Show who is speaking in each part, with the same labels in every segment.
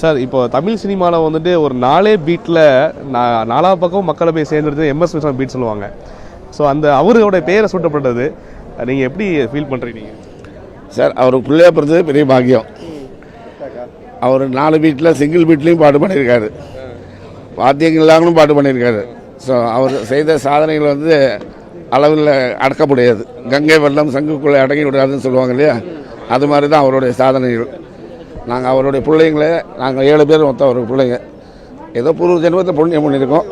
Speaker 1: Sir, இப்போ தமிழ் சினிமாவில் வந்துட்டு ஒரு 4 பீட்டில் 4 பக்கம் மக்களை போய் சேர்ந்துருது எம்எஸ் விஸ்வநாதன் பீட் சொல்லுவாங்க. ஸோ அந்த அவரோட பேரை சூட்டப்பட்டது நீங்கள் எப்படி ஃபீல் பண்ணுறீங்க
Speaker 2: சார்? அவர் பிள்ளையா பிறந்தது பெரிய பாக்கியம். அவர் 4 பீட்டில் சிங்கிள் பீட்லேயும் பாட்டு பண்ணியிருக்காரு, வாத்தியங்கள் இல்லாமலும் பாட்டு பண்ணியிருக்காரு. ஸோ அவர் செய்த சாதனைகள் வந்து அளவில் அடக்க முடியாது. கங்கை வெள்ளம் சங்குக்குள்ளே அடங்கி விடாதுன்னு சொல்லுவாங்க இல்லையா, அது மாதிரி தான் அவருடைய சாதனைகள். நாங்கள் அவருடைய பிள்ளைங்களே, நாங்கள் 7 பேர் மொத்தம் அவர் பிள்ளைங்க. ஏதோ பூர்வ ஜென்மத்தில் புண்ணியம் பண்ணியிருக்கோம்,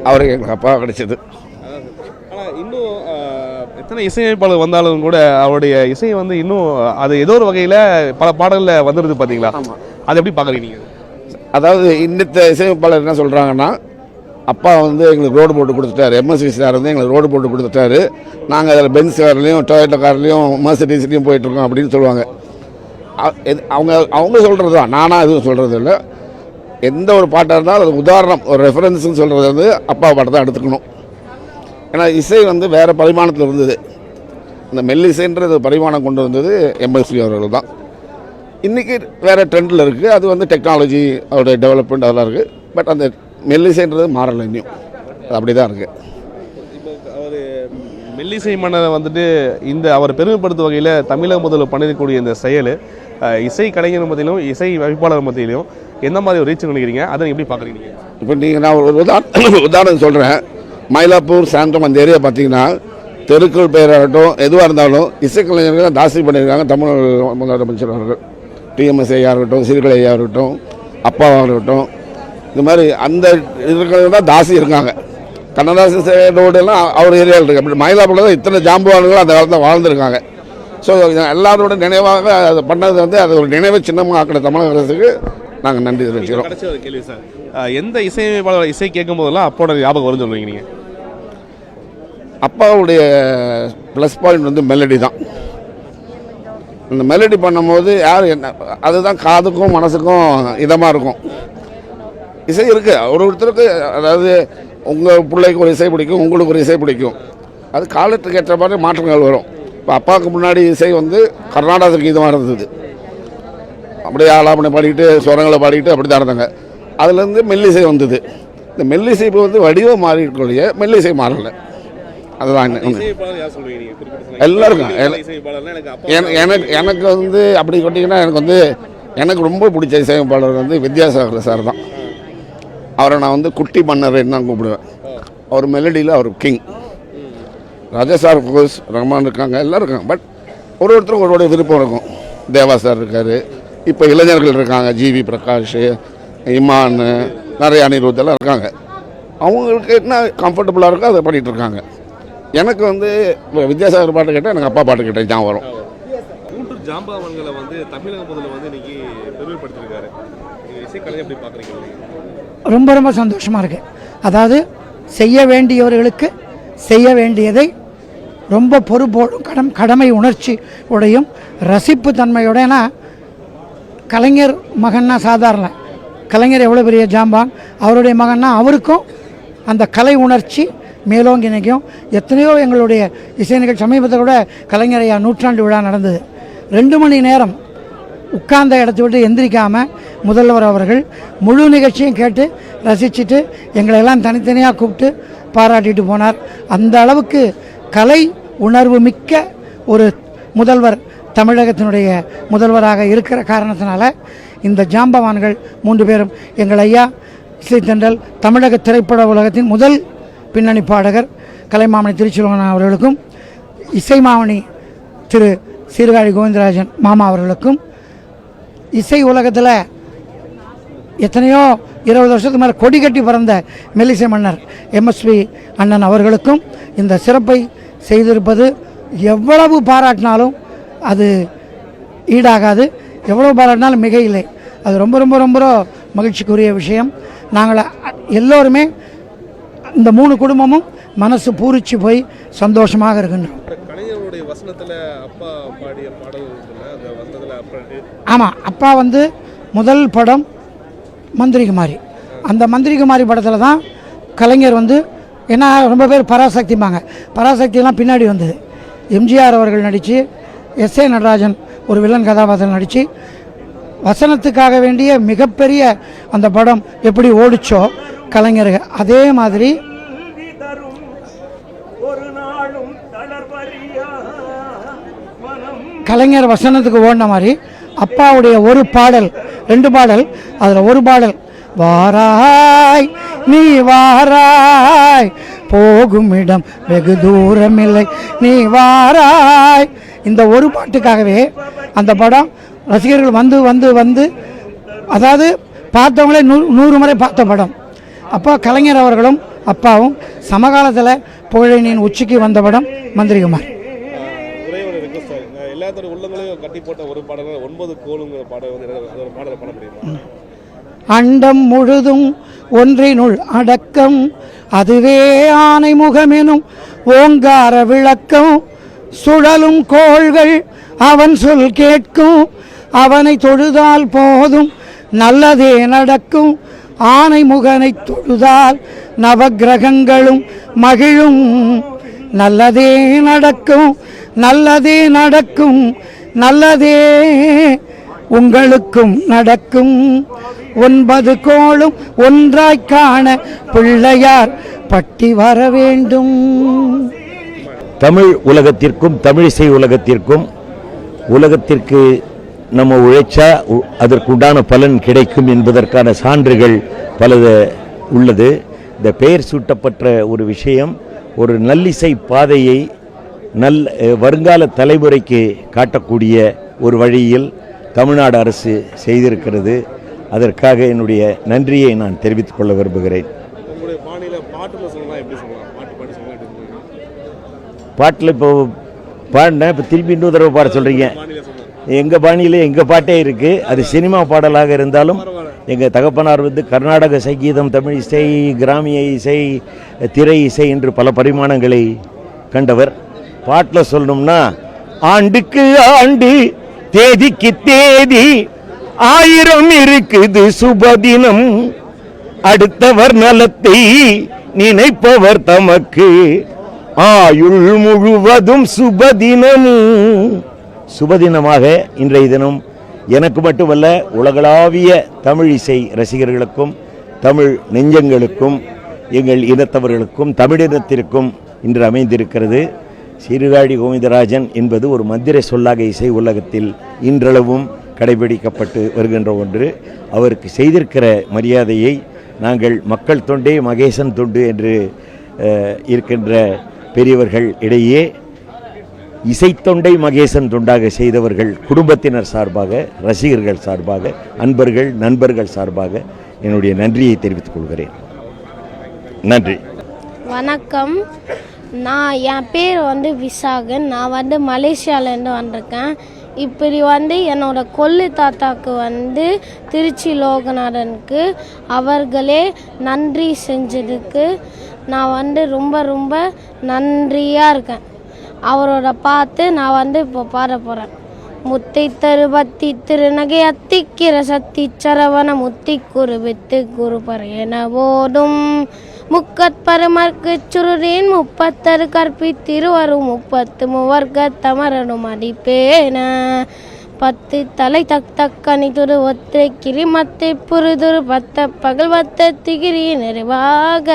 Speaker 2: அவருக்கு எங்களுக்கு அப்பா கிடைச்சது.
Speaker 1: ஆனால் இன்னும் எத்தனை இசையமைப்பாளர் வந்தாலும் கூட அவருடைய இசை வந்து இன்னும் அது ஏதோ ஒரு வகையில் பல பாடலில் வந்துடுது பார்த்தீங்களா? அதை எப்படி பார்க்குறீங்க நீங்கள்?
Speaker 2: அதாவது இன்னத்த இசையமைப்பாளர் என்ன சொல்கிறாங்கன்னா, அப்பா வந்து எங்களுக்கு ரோடு போட்டு கொடுத்துட்டாரு, எம்எஸ்வி சார் வந்து எங்களுக்கு ரோடு போட்டு கொடுத்துட்டாரு, நாங்கள் அதில் பென்ஸ் கார்லேயும் டொயோட்டோ கார்லேயும் மெர்சிடிஸ்லேயும் போயிட்டுருக்கோம் அப்படின்னு சொல்லுவாங்க. அவங்க சொல்கிறது தான், நானாக எதுவும் சொல்கிறது இல்லை. எந்த ஒரு பாட்டாக இருந்தாலும் அது உதாரணம், ஒரு ரெஃபரன்ஸுன்னு சொல்கிறது வந்து அப்பா பாட்டை தான் எடுத்துக்கணும். ஏன்னா இசை வந்து வேறு பரிமாணத்தில் இருந்தது. இந்த மெல்லிசைன்றது பரிமாணம் கொண்டு வந்தது எம்எஸ்வி அவர்கள் தான். இன்றைக்கி வேறு ட்ரெண்டில் இருக்குது, அது வந்து டெக்னாலஜி அவருடைய டெவலப்மெண்ட் அதெல்லாம் இருக்குது. பட் அந்த மெல்லிசைன்றது மாறலை, இன்னும் அது அப்படி தான் இருக்குது.
Speaker 1: இப்போ அவர் மெல்லிசை மன்னரை வந்துட்டு இந்த அவர் பெருமைப்படுத்தும் வகையில் தமிழக முதல்வர் பண்ணிருக்கக்கூடிய இந்த செயல் இசை கலைஞர் மத்தியிலும் இசை அமைப்பாளர் மத்தியிலும் எந்த மாதிரி ஒரு ரீச் நினைக்கிறீங்க, அதை எப்படி பார்க்குறீங்க?
Speaker 2: இப்போ நீங்கள் நான் ஒரு உதாரணம் சொல்கிறேன். மயிலாப்பூர் சாந்தம் அந்த ஏரியா பார்த்தீங்கன்னா தெருக்கள் பெயராகட்டும் எதுவாக இருந்தாலும் இசைக்கலைஞர்கள் தாசி பண்ணியிருக்காங்க. தமிழ் முதலமைச்சர் அவர்கள் டிஎம்எஸ் ஐயா இருக்கட்டும், சிறுகலை ஐயா இருக்கட்டும், அப்பாவாக இருக்கட்டும், இந்த மாதிரி அந்த இருக்கிறவங்க தான் தாசி இருக்காங்க. கண்ணதாசன் ரோடெல்லாம் அவர் ஏரியாவில் இருக்குது. அப்படி மயிலாப்பூரில் தான் இத்தனை ஜாம்பவான்களும் அந்த காலத்தில் வாழ்ந்துருக்காங்க. ஸோ எல்லாரோட நினைவாக அதை பண்ணது வந்து அது ஒரு நினைவை சின்னமாக ஆக்கின தமிழக அரசுக்கு நாங்கள் நன்றி தெரிவிக்கிறோம்.
Speaker 1: கடைசி ஒரு கேள்வி சார், எந்த இசையமைப்பாளர் இசை கேட்கும் போதெல்லாம் அப்போட ஞாபகம் வரும்னு சொல்லுவீங்க நீங்கள்?
Speaker 2: அப்பாவுடைய ப்ளஸ் பாயிண்ட் வந்து மெலடி தான். இந்த மெலடி பண்ணும்போது யார் என்ன, அதுதான் காதுக்கும் மனசுக்கும் இதமாக இருக்கும். இசை இருக்குது ஒருத்தருக்கு, அதாவது உங்கள் பிள்ளைக்கு ஒரு இசை பிடிக்கும், உங்களுக்கு ஒரு இசை பிடிக்கும், அது காலத்துக்கு ஏற்ற மாதிரி மாற்றங்கள் வரும். இப்போ அப்பாவுக்கு முன்னாடி இசை வந்து கர்நாடக கீதமாக இருந்தது, அப்படியே ஆலாபனை பாடிக்கிட்டு ஸ்வரங்களை பாடிக்கிட்டு அப்படி தான் இருந்தாங்க. அதுலேருந்து மெல்லிசை வந்தது. இந்த மெல்லிசை இப்போ வந்து வடிவம் மாறிக்கூடிய மெல்லிசை மாறலை. அதுதான் எல்லாருக்கும். எனக்கு வந்து அப்படி கேட்டிங்கன்னா எனக்கு ரொம்ப பிடிச்ச இசையமைப்பாளர் வந்து வித்யாசாகர் சார் தான். அவரை நான் வந்து குட்டி மன்னர் தான் கூப்பிடுவேன். அவர் மெலடியில் அவர் கிங். ராஜா சார் கோஸ் ரஹ்மான் இருக்காங்க, எல்லோரும் இருக்காங்க. பட் ஒருத்தருக்கும் ஒருவருடைய விருப்பம் இருக்கும். தேவா சார் இருக்கார், இப்போ இளைஞர்கள் இருக்காங்க, ஜிவி பிரகாஷ், இமான், நிறைய அனிருத் எல்லாம் இருக்காங்க. அவங்களுக்கு என்ன கம்ஃபர்டபுளாக இருக்கோ அதை பண்ணிகிட்டு இருக்காங்க. எனக்கு வந்து வித்யாசாகர் பாட்டு கேட்டால் எனக்கு அப்பா பாட்டு கேட்டேன் ஞாபகம் வரும்.
Speaker 1: கூட்டூர் ஜாம்பவான்களை வந்து தமிழக முதல்வர் வந்து இன்னைக்கு பெருமைப்படுத்திருக்காரு. இசைக்கலை எப்படி பார்க்குறீங்க?
Speaker 3: ரொம்ப ரொம்ப சந்தோஷமாக இருக்குது. அதாவது செய்ய வேண்டியவர்களுக்கு செய்ய வேண்டியதை ரொம்ப பொறுப்போடும் கடமை உணர்ச்சி உடையும் ரசிப்பு தன்மையோட. ஏன்னா கலைஞர் மகன்னா சாதாரண கலைஞர் எவ்வளோ பெரிய ஜாம்பான், அவருடைய மகன்னா அவருக்கும் அந்த கலை உணர்ச்சி மேலோங்கி நிற்கும். எத்தனையோ எங்களுடைய இசை நிகழ்ச்சி சமீபத்தில் கூட கலைஞரையா 100ஆண்டு விழா நடந்தது. 2 மணி நேரம் உட்கார்ந்த இடத்த விட்டு எந்திரிக்காமல் முதல்வர் அவர்கள் முழு நிகழ்ச்சியும் கேட்டு ரசிச்சுட்டு எங்களெல்லாம் தனித்தனியாக கூப்பிட்டு பாராட்டிட்டு போனார். அந்த அளவுக்கு கலை உணர்வு மிக்க ஒரு முதல்வர் தமிழகத்தினுடைய முதல்வராக இருக்கிற காரணத்தினால இந்த ஜாம்பவான்கள் 3 பேரும் எங்கள் ஐயா இசைத்தென்றல் தமிழக திரைப்பட உலகத்தின் முதல் பின்னணி பாடகர் கலைமாமணி திருச்சிலோகன் அவர்களுக்கும், இசைமாமணி திரு சீர்காழி கோவிந்தராஜன் மாமா அவர்களுக்கும், இசை உலகத்தில் எத்தனையோ 20 வருஷத்துக்கு மேலே கொடி கட்டி பறந்த மெல்லிசை மன்னர் எம்எஸ்வி அண்ணன் அவர்களுக்கும் இந்த சிறப்பை செய்திருப்பது எவ்வளவு பாராட்டினாலும் அது ஈடாகாது, எவ்வளவு பாராட்டினாலும் மிக இல்லை. அது ரொம்ப ரொம்ப ரொம்ப மகிழ்ச்சிக்குரிய விஷயம். நாங்கள் எல்லோருமே இந்த 3 குடும்பமும் மனசு பூரிச்சு போய் சந்தோஷமாக இருக்கின்றோம். ஆமாம், அப்பா வந்து முதல் படம் மந்திரிகுமாரி. அந்த மந்திரிகுமாரி படத்தில் தான் கலைஞர் வந்து, ஏன்னா ரொம்ப பேர் பராசக்திம்பாங்க, பராசக்தியெல்லாம் பின்னாடி வந்தது. எம்ஜிஆர் அவர்கள் நடித்து, எஸ்.ஏ. நடராஜன் ஒரு வில்லன் கதாபாத்திரம் நடித்து வசனத்துக்காக வேண்டிய மிகப்பெரிய அந்த படம் எப்படி ஓடிச்சோ கலைஞர்கள், அதே மாதிரி கலைஞர் வசனத்துக்கு ஓடின மாதிரி அப்பாவுடைய ஒரு பாடல் 2 பாடல், அதில் ஒரு பாடல் வாராய் நீ வாராய் போகும் இடம் வெகு தூரமில்லை நீ வாராய், இந்த ஒரு பாட்டுக்காகவே அந்த படம் ரசிகர்கள் வந்து வந்து வந்து அதாவது பார்த்தவங்களே 100 முறை பார்த்த படம். அப்போ கலைஞர் அவர்களும் அப்பாவும் சமகாலத்தில் புகழினின் உச்சிக்கு வந்த படம் மந்திரிகுமார்.
Speaker 1: ஒரே ஒரு ரிக்வெஸ்ட், எல்லாத்தோட உள்ளங்களையும் கட்டி போட்ட ஒரு பாடல் 9 கோளுங்கிற பாடல் வந்து ஒரு பாடலை பண்ண முடியுமா?
Speaker 3: அண்டம் முழுதும் ஒன்றினுள் அடக்கம் அதுவே ஆனை முகமெனும் ஓங்கார விளக்கம் சுழலும் கோள்கள் அவன் சொல் கேட்கும் அவனை தொழுதால் போதும் நல்லதே நடக்கும் ஆனை முகனை தொழுதால் நவக்கிரகங்களும் மகிழும் நல்லதே நடக்கும் நல்லதே நடக்கும் நல்லதே உங்களுக்கும் நடக்கும் 9 கோளும் ஒன்றாய் காண பிள்ளையார் பட்டி வர வேண்டும்.
Speaker 4: தமிழ் உலகத்திற்கும் தமிழிசை உலகத்திற்கும் உலகத்திற்கு நம்ம உழைச்சா அதற்குண்டான பலன் கிடைக்கும் என்பதற்கான சான்றுகள் பல உள்ளது. இந்த பெயர் சூட்டப்பட்ட ஒரு விஷயம் ஒரு நல்லிசை பாதையை வருங்கால தலைமுறைக்கு காட்டக்கூடிய ஒரு வழியில் தமிழ்நாடு அரசு செய்திருக்கிறது. அதற்காக என்னுடைய நன்றியை நான் தெரிவித்துக் கொள்ள விரும்புகிறேன். பாட்டில் இப்போ பாடினேன், இப்போ திருப்பி இன்னொரு தடவை பாட சொல்கிறீங்க. எங்கள் பாணியில் எங்கள் பாட்டே இருக்குது. அது சினிமா பாடலாக இருந்தாலும் எங்கள் தகப்பனார் வந்து கர்நாடக சங்கீதம், தமிழ் இசை, கிராமிய இசை, திரை இசை என்று பல பரிமாணங்களை கண்டவர். பாட்டில் சொல்லணும்னா ஆண்டுக்கு ஆண்டு தேதிக்கு தேதி 1000 இருக்குது சுபதினம் அடுத்தவர் நலத்தை நினைப்பவர் தமக்கு ஆயுள் முழுவதும் சுபதினம். சுபதினமாக இன்றைய தினம் எனக்கு மட்டுமல்ல உலகளாவிய தமிழ் இசை ரசிகர்களுக்கும் தமிழ் நெஞ்சங்களுக்கும் எங்கள் இனத்தவர்களுக்கும் தமிழினத்திற்கும் இன்று அமைந்திருக்கிறது. சீர்காழி கோவிந்தராஜன் என்பது ஒரு மந்திர சொல்லாக இசை உலகத்தில் இன்றளவும் கடைபிடிக்கப்பட்டு வருகின்ற ஒன்று. அவருக்கு செய்திருக்கிற மரியாதையை நாங்கள் மக்கள் தொண்டே மகேசன் தொண்டு என்று இருக்கின்ற பெரியவர்கள் இடையே இசைத்தொண்டை மகேசன் தொண்டாக செய்தவர்கள் குடும்பத்தினர் சார்பாக, ரசிகர்கள் சார்பாக, அன்பர்கள் நண்பர்கள் சார்பாக என்னுடைய நன்றியை தெரிவித்துக் கொள்கிறேன். நன்றி.
Speaker 5: வணக்கம். என் பேர் வந்து விசாகன். நான் வந்து மலேசியாவிலேருந்து வந்திருக்கேன். இப்படி வந்து என்னோட கொள்ளு தாத்தாக்கு வந்து திருச்சி லோகநாதனுக்கு அவர்களே நன்றி செஞ்சதுக்கு நான் வந்து ரொம்ப ரொம்ப நன்றியாக இருக்கேன். அவரோட பார்த்து நான் வந்து இப்போ பாட போகிறேன். முத்தை தருபத்தி திருநகை அத்திக்கிற சத்தி சரவண முத்தி குரு வித்து குரு பரையன போதும் முக்கற்பருமற்கு சுருரேன் 30 கற்பித்திருவரும் 30 மூவர்க்க தமரனும் அடிப்பேன 10 தலை தக்கணி துரு ஒத்தை கிரிமத்தை புரிதுரு 10 பகல் 10 திகிரி நிறைவாக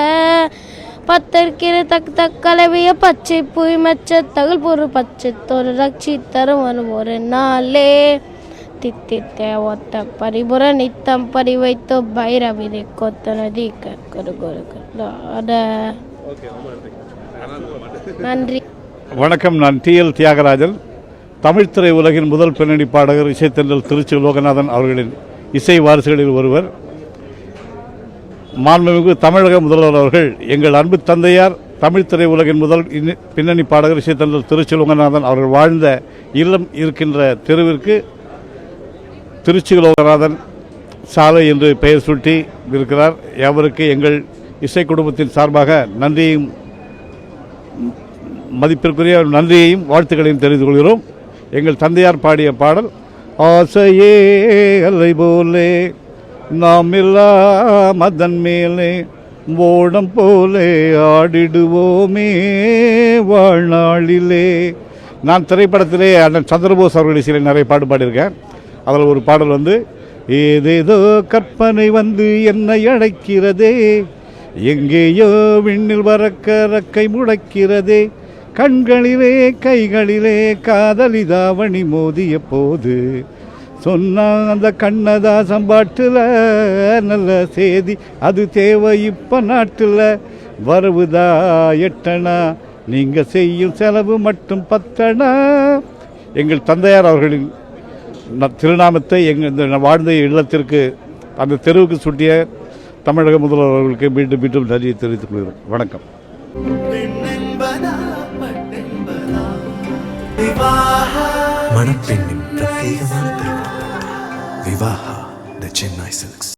Speaker 5: 10 தக்கலவைய பச்சை புய் மச்ச தகல் பொரு பச்சை தோறு ரட்சி தரும் ஒரு நாளே தித்தித்தே ஒத்த பரிபுர நித்தம் பரிவைத்தோ பைரவிதை கொத்த நதி நன்றி.
Speaker 6: வணக்கம். நான் TL தியாகராஜன். தமிழ் திரை உலகின் முதல் பின்னணி பாடகர், இசைத்தென்றல் திருச்சி லோகநாதன் அவர்களின் இசை வாரிசுகளில் ஒருவர். மாண்புமிகு தமிழக முதல்வர் அவர்கள் எங்கள் அன்பு தந்தையார் தமிழ் திரை உலகின் முதல் பின்னணி பாடகர் இசைத்தென்றல் திருச்சி லோகநாதன் அவர்கள் வாழ்ந்த இல்லம் இருக்கின்ற தெருவிற்கு திருச்சி லோகநாதன் சாலை என்று பெயர் சூட்டி இருக்கிறார். அவருக்கு எங்கள் இசை குடும்பத்தின் சார்பாக நன்றியையும் மதிப்பிற்குரிய நன்றியையும் வாழ்த்துக்களையும் தெரிந்து கொள்கிறோம். எங்கள் தந்தையார் பாடிய பாடல் ஆசையே அலை போலே நாம் இல்லா மதன் மேலே ஓடம் போலே ஆடிடுவோமே வாழ்நாளிலே. நான் திரைப்படத்திலே அண்ணன் சந்திரபோஸ் அவர்கள் இசையில் நிறைய பாட்டு பாடியிருக்கேன். அதில் ஒரு பாடல் வந்து ஏதேதோ கற்பனை வந்து என்னை அழைக்கிறதே, எங்கேயோ விண்ணில் பறக்க ரக்கை முளைக்கிறதே, கண்களிலே கைகளிலே காதலி தாவணி மோதிய போது சொன்னா அந்த கண்ணதாசம் பாட்டுல நல்ல செய்தி அது தேவை இப்ப நாட்டுல, வரவுதா எட்டனா நீங்கள் செய்யும் செலவு மட்டும் 10 அணா. எங்கள் தந்தையார் அவர்களின் திருநாமத்தை இந்த வாழ்ந்த இல்லத்திற்கு அந்த தெருவுக்கு சுட்டிய தமிழக முதல்வர் அவர்களுக்கு மீண்டும் மீண்டும் நன்றியை தெரிவித்துக் கொள்கிறோம். வணக்கம்.
Speaker 7: மணப்பெண்ணின் பிரத்யேகமான திருமணம் விவாஹா தி சென்னை சில்க்ஸ்.